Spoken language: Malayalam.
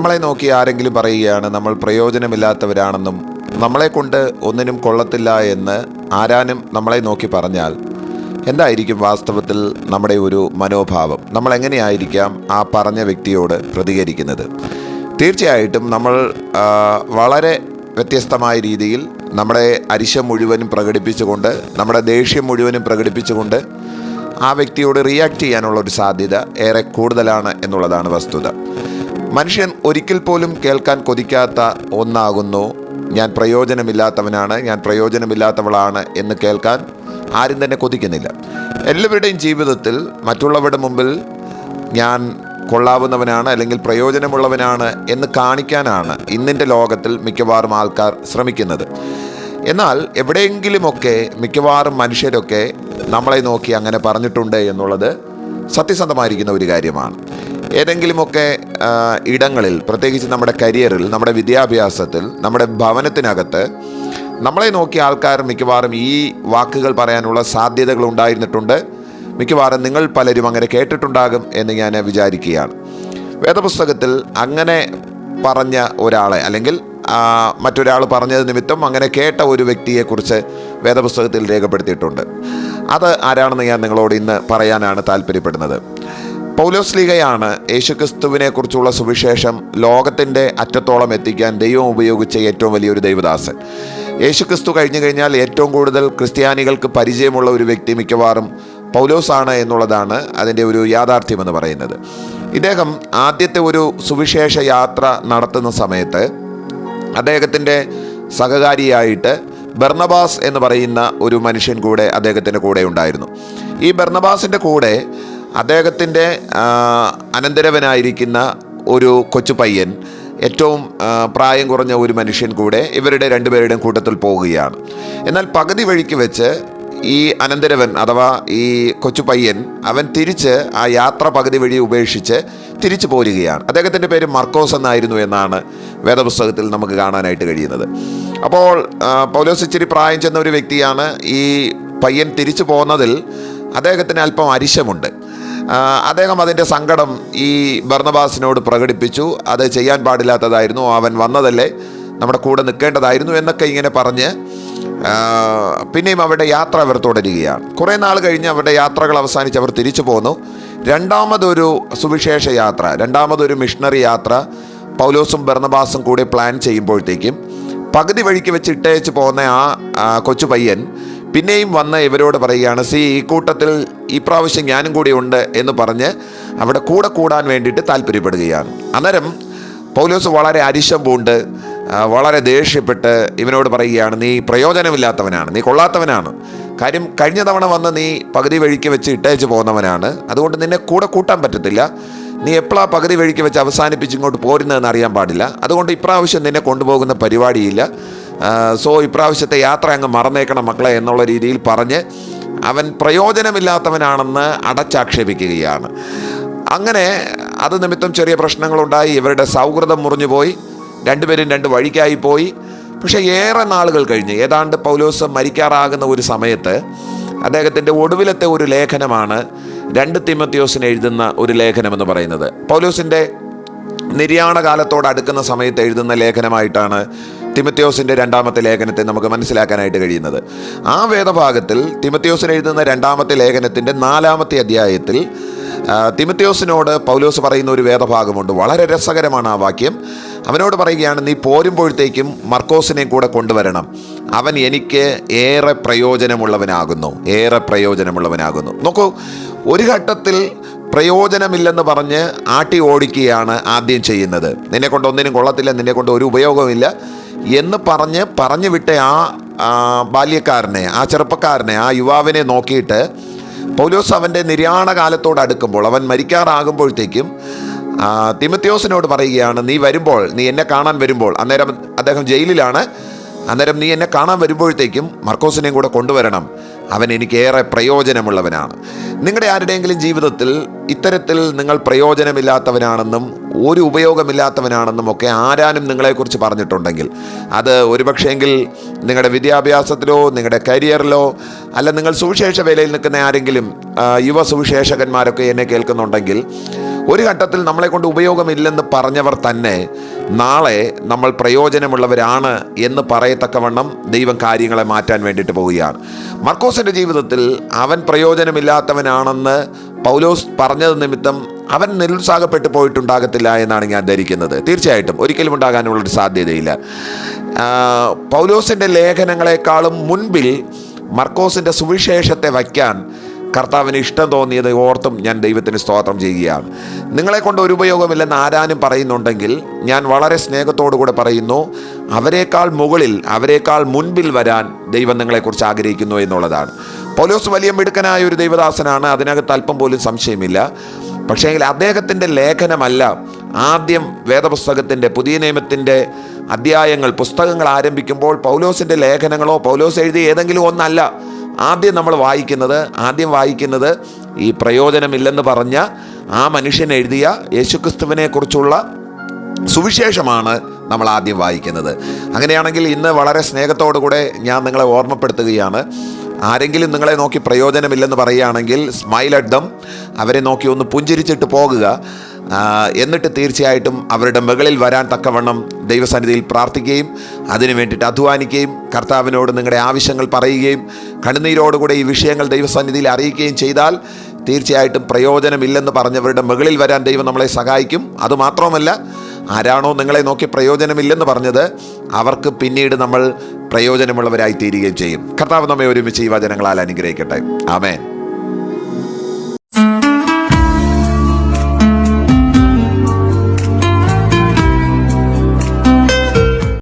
നമ്മളെ നോക്കി ആരെങ്കിലും പറയുകയാണ് നമ്മൾ പ്രയോജനമില്ലാത്തവരാണെന്നും നമ്മളെ കൊണ്ട് ഒന്നിനും കൊള്ളത്തില്ല എന്ന് ആരാനും നമ്മളെ നോക്കി പറഞ്ഞാൽ എന്തായിരിക്കും വാസ്തവത്തിൽ നമ്മുടെ ഒരു മനോഭാവം? നമ്മൾ എങ്ങനെയായിരിക്കാം ആ പറഞ്ഞ വ്യക്തിയോട് പ്രതികരിക്കുന്നത്? തീർച്ചയായിട്ടും നമ്മൾ വളരെ വ്യത്യസ്തമായ രീതിയിൽ നമ്മുടെ അരിശം മുഴുവനും പ്രകടിപ്പിച്ചുകൊണ്ട്, നമ്മുടെ ദേഷ്യം മുഴുവനും പ്രകടിപ്പിച്ചുകൊണ്ട് ആ വ്യക്തിയോട് റിയാക്ട് ചെയ്യാനുള്ള ഒരു സാധ്യത ഏറെ കൂടുതലാണ് എന്നുള്ളതാണ് വസ്തുത. മനുഷ്യൻ ഒരിക്കൽ പോലും കേൾക്കാൻ കൊതിക്കാത്ത ഒന്നാകുന്നു ഞാൻ പ്രയോജനമില്ലാത്തവനാണ്, ഞാൻ പ്രയോജനമില്ലാത്തവളാണ് എന്ന് കേൾക്കാൻ ആരും തന്നെ കൊതിക്കുന്നില്ല. എല്ലാവരുടെയും ജീവിതത്തിൽ മറ്റുള്ളവരുടെ മുമ്പിൽ ഞാൻ കൊള്ളാവുന്നവനാണ് അല്ലെങ്കിൽ പ്രയോജനമുള്ളവനാണ് എന്ന് കാണിക്കാനാണ് ഇന്നിൻ്റെ ലോകത്തിൽ മിക്കവാറും ആൾക്കാർ ശ്രമിക്കുന്നത്. എന്നാൽ എവിടെയെങ്കിലുമൊക്കെ മിക്കവാറും മനുഷ്യരൊക്കെ നമ്മളെ നോക്കി അങ്ങനെ പറഞ്ഞിട്ടുണ്ട് എന്നുള്ളത് സത്യസന്ധമായിരിക്കുന്ന ഒരു കാര്യമാണ്. ഏതെങ്കിലുമൊക്കെ ഇടങ്ങളിൽ, പ്രത്യേകിച്ച് നമ്മുടെ കരിയറിൽ, നമ്മുടെ വിദ്യാഭ്യാസത്തിൽ, നമ്മുടെ ഭവനത്തിനകത്ത് നമ്മളെ നോക്കി ആൾക്കാർ മിക്കവാറും ഈ വാക്കുകൾ പറയാനുള്ള സാധ്യതകൾ ഉണ്ടായിരുന്നിട്ടുണ്ട്. മിക്കവാറും നിങ്ങൾ പലരും അങ്ങനെ കേട്ടിട്ടുണ്ടാകും എന്ന് ഞാൻ വിചാരിക്കുകയാണ്. വേദപുസ്തകത്തിൽ അങ്ങനെ പറഞ്ഞ ഒരാളെ, അല്ലെങ്കിൽ മറ്റൊരാൾ പറഞ്ഞത് നിമിത്തം അങ്ങനെ കേട്ട ഒരു വ്യക്തിയെക്കുറിച്ച് വേദപുസ്തകത്തിൽ രേഖപ്പെടുത്തിയിട്ടുണ്ട്. അത് ആരാണെന്ന് ഞാൻ നിങ്ങളോട് ഇന്ന് പറയാനാണ് താല്പര്യപ്പെടുന്നത്. പൗലോസ്ലീഹയാണ് യേശുക്രിസ്തുവിനെ കുറിച്ചുള്ള സുവിശേഷം ലോകത്തിൻ്റെ അറ്റത്തോളം എത്തിക്കാൻ ദൈവം ഉപയോഗിച്ച ഏറ്റവും വലിയൊരു ദൈവദാസൻ. യേശുക്രിസ്തു കഴിഞ്ഞു കഴിഞ്ഞാൽ ഏറ്റവും കൂടുതൽ ക്രിസ്ത്യാനികൾക്ക് പരിചയമുള്ള ഒരു വ്യക്തി മിക്കവാറും പൗലോസാണ് എന്നുള്ളതാണ് അതിൻ്റെ ഒരു യാഥാർത്ഥ്യമെന്ന് പറയുന്നത്. ഇദ്ദേഹം ആദ്യത്തെ ഒരു സുവിശേഷ യാത്ര നടത്തുന്ന സമയത്ത് അദ്ദേഹത്തിൻ്റെ സഹകാരിയായിട്ട് ബർന്നബാസ് എന്ന് പറയുന്ന ഒരു മനുഷ്യൻ കൂടെ അദ്ദേഹത്തിൻ്റെ കൂടെ ഉണ്ടായിരുന്നു. ഈ ബർന്നബാസിൻ്റെ കൂടെ അദ്ദേഹത്തിൻ്റെ അനന്തരവനായിരിക്കുന്ന ഒരു കൊച്ചു പയ്യൻ, ഏറ്റവും പ്രായം കുറഞ്ഞ ഒരു മനുഷ്യൻ കൂടെ ഇവരുടെ രണ്ടുപേരുടെയും കൂട്ടത്തിൽ പോവുകയാണ്. എന്നാൽ പകുതി വഴിക്ക് വെച്ച് ഈ അനന്തരവൻ അഥവാ ഈ കൊച്ചു പയ്യൻ അവൻ തിരിച്ച് ആ യാത്ര പകുതി വഴി ഉപേക്ഷിച്ച് തിരിച്ചു പോരുകയാണ്. അദ്ദേഹത്തിൻ്റെ പേര് മർക്കോസ് എന്നായിരുന്നു എന്നാണ് വേദപുസ്തകത്തിൽ നമുക്ക് കാണാനായിട്ട് കഴിയുന്നത്. അപ്പോൾ പൗലോസ് ഇച്ചിരി പ്രായം ചെന്ന ഒരു വ്യക്തിയാണ്. ഈ പയ്യൻ തിരിച്ചു പോകുന്നതിൽ അദ്ദേഹത്തിന് അല്പം അരിശമുണ്ട്. അദ്ദേഹം അതിൻ്റെ സങ്കടം ഈ ബർന്നബാസിനോട് പ്രകടിപ്പിച്ചു. അത് ചെയ്യാൻ പാടില്ലാത്തതായിരുന്നു, അവൻ വന്നതല്ലേ, നമ്മുടെ കൂടെ നിൽക്കേണ്ടതായിരുന്നു എന്നൊക്കെ ഇങ്ങനെ പറഞ്ഞ് പിന്നെയും അവരുടെ യാത്ര അവർ തുടരുകയാണ്. കുറേ നാൾ കഴിഞ്ഞ് അവരുടെ യാത്രകൾ അവസാനിച്ച് അവർ തിരിച്ചു പോന്നു. രണ്ടാമതൊരു സുവിശേഷ യാത്ര, രണ്ടാമതൊരു മിഷണറി യാത്ര പൗലോസും ബർന്നബാസും കൂടി പ്ലാൻ ചെയ്യുമ്പോഴത്തേക്കും പകുതി വഴിക്ക് വെച്ച് ഇട്ടേച്ച് പോകുന്ന ആ കൊച്ചു പയ്യൻ പിന്നെയും വന്ന് ഇവരോട് പറയുകയാണ്, ഈ കൂട്ടത്തിൽ ഈ പ്രാവശ്യം ഞാനും കൂടി ഉണ്ട് എന്ന് പറഞ്ഞ് അവിടെ കൂടെ കൂടാൻ വേണ്ടിയിട്ട് താല്പര്യപ്പെടുകയാണ്. അന്നേരം പൗലോസ് വളരെ അരിശം പൂണ്ട്, വളരെ ദേഷ്യപ്പെട്ട് ഇവനോട് പറയുകയാണ്, നീ പ്രയോജനമില്ലാത്തവനാണ്, നീ കൊള്ളാത്തവനാണ്. കാര്യം കഴിഞ്ഞ തവണ വന്ന് നീ പകുതി വഴിക്ക് വെച്ച് ഇട്ടേച്ച് പോകുന്നവനാണ്, അതുകൊണ്ട് നിന്നെ കൂടെ കൂട്ടാൻ പറ്റത്തില്ല. നീ എപ്പോഴാ പകുതി വഴിക്ക് വെച്ച് അവസാനിപ്പിച്ച് ഇങ്ങോട്ട് പോരുന്നതെന്ന് അറിയാൻ പാടില്ല. അതുകൊണ്ട് ഇപ്രാവശ്യം നിന്നെ കൊണ്ടുപോകുന്ന പരിപാടിയില്ല. ഇപ്രാവശ്യത്തെ യാത്ര അങ്ങ് മറന്നേക്കണം മക്കളെ എന്നുള്ള രീതിയിൽ പറഞ്ഞ് അവൻ പ്രയോജനമില്ലാത്തവനാണെന്ന് അടച്ചാക്ഷേപിക്കുകയാണ്. അങ്ങനെ അത് നിമിത്തം ചെറിയ പ്രശ്നങ്ങളുണ്ടായി. ഇവരുടെ സൗഹൃദം മുറിഞ്ഞു പോയി, രണ്ടുപേരും രണ്ട് വഴിക്കായി പോയി. പക്ഷേ ഏറെ നാളുകൾ കഴിഞ്ഞ്, ഏതാണ്ട് പൗലോസ് മരിക്കാറാകുന്ന ഒരു സമയത്ത് അദ്ദേഹത്തിൻ്റെ ഒടുവിലത്തെ ഒരു ലേഖനമാണ് 2 തിമോത്തിയോസിന് എഴുതുന്ന ഒരു ലേഖനമെന്ന് പറയുന്നത്. പൗലോസിൻ്റെ നിര്യാണ കാലത്തോട് അടുക്കുന്ന സമയത്ത് എഴുതുന്ന ലേഖനമായിട്ടാണ് തിമോത്തിയോസിൻ്റെ 2ാമത്തെ ലേഖനത്തെ നമുക്ക് മനസ്സിലാക്കാനായിട്ട് കഴിയുന്നത്. ആ വേദഭാഗത്തിൽ തിമോത്തിയോസിന് എഴുതുന്ന 2ാമത്തെ ലേഖനത്തിൻ്റെ 4ാമത്തെ അധ്യായത്തിൽ തിമോത്തിയോസിനോട് പൗലോസ് പറയുന്ന ഒരു വേദഭാഗമുണ്ട്. വളരെ രസകരമാണ് ആ വാക്യം. അവനോട് പറയുകയാണ്, നീ പോരുമ്പോഴത്തേക്കും മർക്കോസിനെയും കൂടെ കൊണ്ടുവരണം, അവൻ എനിക്ക് ഏറെ പ്രയോജനമുള്ളവനാകുന്നു, ഏറെ പ്രയോജനമുള്ളവനാകുന്നു. നോക്കൂ, ഒരു ഘട്ടത്തിൽ പ്രയോജനമില്ലെന്ന് പറഞ്ഞ് ആട്ടി ഓടിക്കുകയാണ് ആദ്യം ചെയ്യുന്നത്. നിന്നെക്കൊണ്ട് ഒന്നിനും കൊള്ളത്തില്ല, നിന്നെക്കൊണ്ട് ഒരു ഉപയോഗമില്ല എന്ന് പറഞ്ഞു വിട്ട ആ ബാല്യക്കാരനെ, ആ ചെറുപ്പക്കാരനെ, ആ യുവാവിനെ നോക്കിയിട്ട് പൗലോസ് അവൻ്റെ നിര്യാണ കാലത്തോട് അടുക്കുമ്പോൾ, അവൻ മരിക്കാറാകുമ്പോഴത്തേക്കും തിമോത്തിയോസിനോട് പറയുകയാണ്, നീ വരുമ്പോൾ, നീ എന്നെ കാണാൻ വരുമ്പോൾ, അന്നേരം അദ്ദേഹം ജയിലിലാണ്, അന്നേരം നീ എന്നെ കാണാൻ വരുമ്പോഴത്തേക്കും മർക്കോസിനെയും കൂടെ കൊണ്ടുവരണം, അവൻ എനിക്ക് ഏറെ പ്രയോജനമുള്ളവനാണ്. നിങ്ങളുടെ ആരുടെയെങ്കിലും ജീവിതത്തിൽ ഇത്തരത്തിൽ നിങ്ങൾ പ്രയോജനമില്ലാത്തവനാണെന്നും ഒരു ഉപയോഗമില്ലാത്തവനാണെന്നും ഒക്കെ ആരാനും നിങ്ങളെക്കുറിച്ച് പറഞ്ഞിട്ടുണ്ടെങ്കിൽ, അത് ഒരുപക്ഷെങ്കിൽ നിങ്ങളുടെ വിദ്യാഭ്യാസത്തിലോ നിങ്ങളുടെ കരിയറിലോ അല്ല നിങ്ങൾ സുവിശേഷ വേലയിൽ നിൽക്കുന്ന ആരെങ്കിലും യുവ സുവിശേഷകന്മാരൊക്കെ എന്നെ കേൾക്കുന്നുണ്ടെങ്കിൽ, ഒരു ഘട്ടത്തിൽ നമ്മളെ കൊണ്ട് ഉപയോഗമില്ലെന്ന് പറഞ്ഞവർ തന്നെ നാളെ നമ്മൾ പ്രയോജനമുള്ളവരാണ് എന്ന് പറയത്തക്കവണ്ണം ദൈവം കാര്യങ്ങളെ മാറ്റാൻ വേണ്ടിയിട്ട് പോവുകയാണ്. മർക്കോസിൻ്റെ ജീവിതത്തിൽ അവൻ പ്രയോജനമില്ലാത്തവനാണെന്ന് പൗലോസ് പറഞ്ഞത് നിമിത്തം അവൻ നിരുത്സാഹപ്പെട്ടു പോയിട്ടുണ്ടാകത്തില്ല എന്നാണ് ഞാൻ ധരിക്കുന്നത്. തീർച്ചയായിട്ടും ഒരിക്കലും ഉണ്ടാകാനുള്ളൊരു സാധ്യതയില്ല. പൗലോസിൻ്റെ ലേഖനങ്ങളെക്കാളും മുൻപിൽ മർക്കോസിൻ്റെ സുവിശേഷത്തെ വയ്ക്കാൻ കർത്താവിന് ഇഷ്ടം തോന്നിയത് ഓർത്തും ഞാൻ ദൈവത്തിന് സ്തോത്രം ചെയ്യുകയാണ്. നിങ്ങളെ കൊണ്ട് ഒരു ഉപയോഗമില്ലെന്ന് ആരാനും പറയുന്നുണ്ടെങ്കിൽ ഞാൻ വളരെ സ്നേഹത്തോടു കൂടെ പറയുന്നു, അവരെക്കാൾ മുകളിൽ, അവരെക്കാൾ മുൻപിൽ വരാൻ ദൈവം നിങ്ങളെക്കുറിച്ച് ആഗ്രഹിക്കുന്നു എന്നുള്ളതാണ്. പൗലോസ് വലിയ മിടുക്കനായ ഒരു ദൈവദാസനാണ്, അതിനകത്ത് അല്പം പോലും സംശയമില്ല. പക്ഷേ അദ്ദേഹത്തിൻ്റെ ലേഖനമല്ല ആദ്യം വേദപുസ്തകത്തിൻ്റെ, പുതിയ നിയമത്തിൻ്റെ അധ്യായങ്ങൾ, പുസ്തകങ്ങൾ ആരംഭിക്കുമ്പോൾ പൗലോസിൻ്റെ ലേഖനങ്ങളോ പൗലോസ് എഴുതിയ ഏതെങ്കിലും ഒന്നല്ല ആദ്യം നമ്മൾ വായിക്കുന്നത്. ആദ്യം വായിക്കുന്നത് ഈ പ്രയോജനമില്ലെന്ന് പറഞ്ഞ ആ മനുഷ്യൻ എഴുതിയ യേശുക്രിസ്തുവിനെ കുറിച്ചുള്ള സുവിശേഷമാണ് നമ്മൾ ആദ്യം വായിക്കുന്നത്. അങ്ങനെയാണെങ്കിൽ ഇന്ന് വളരെ സ്നേഹത്തോടു കൂടെ ഞാൻ നിങ്ങളെ ഓർമ്മപ്പെടുത്തുകയാണ്. ആരെങ്കിലും നിങ്ങളെ നോക്കി പ്രയോജനമില്ലെന്ന് പറയുകയാണെങ്കിൽ സ്മൈൽ അറ്റ് ദം, അവരെ നോക്കി ഒന്ന് പുഞ്ചിരിച്ചിട്ട് പോകുക. എന്നിട്ട് തീർച്ചയായിട്ടും അവരുടെ മുകളിൽ വരാൻ തക്കവണ്ണം ദൈവസന്നിധിയിൽ പ്രാർത്ഥിക്കുകയും അതിനു വേണ്ടിയിട്ട് അധ്വാനിക്കുകയും കർത്താവിനോട് നിങ്ങളുടെ ആവശ്യങ്ങൾ പറയുകയും കണ്ണുനീരോടുകൂടെ ഈ വിഷയങ്ങൾ ദൈവസന്നിധിയിൽ അറിയിക്കുകയും ചെയ്താൽ തീർച്ചയായിട്ടും പ്രയോജനമില്ലെന്ന് പറഞ്ഞവരുടെ മുകളിൽ വരാൻ ദൈവം നമ്മളെ സഹായിക്കും. അതുമാത്രമല്ല, ആരാണോ നിങ്ങളെ നോക്കി പ്രയോജനമില്ലെന്ന് പറഞ്ഞത് അവർക്ക് പിന്നീട് നമ്മൾ പ്രയോജനമുള്ളവരായി തീരുകയും ചെയ്യും. കർത്താവ് നമ്മെ ഒരുമിച്ച് ഈ വചനങ്ങളാൽ അനുഗ്രഹിക്കട്ടെ. ആമേൻ.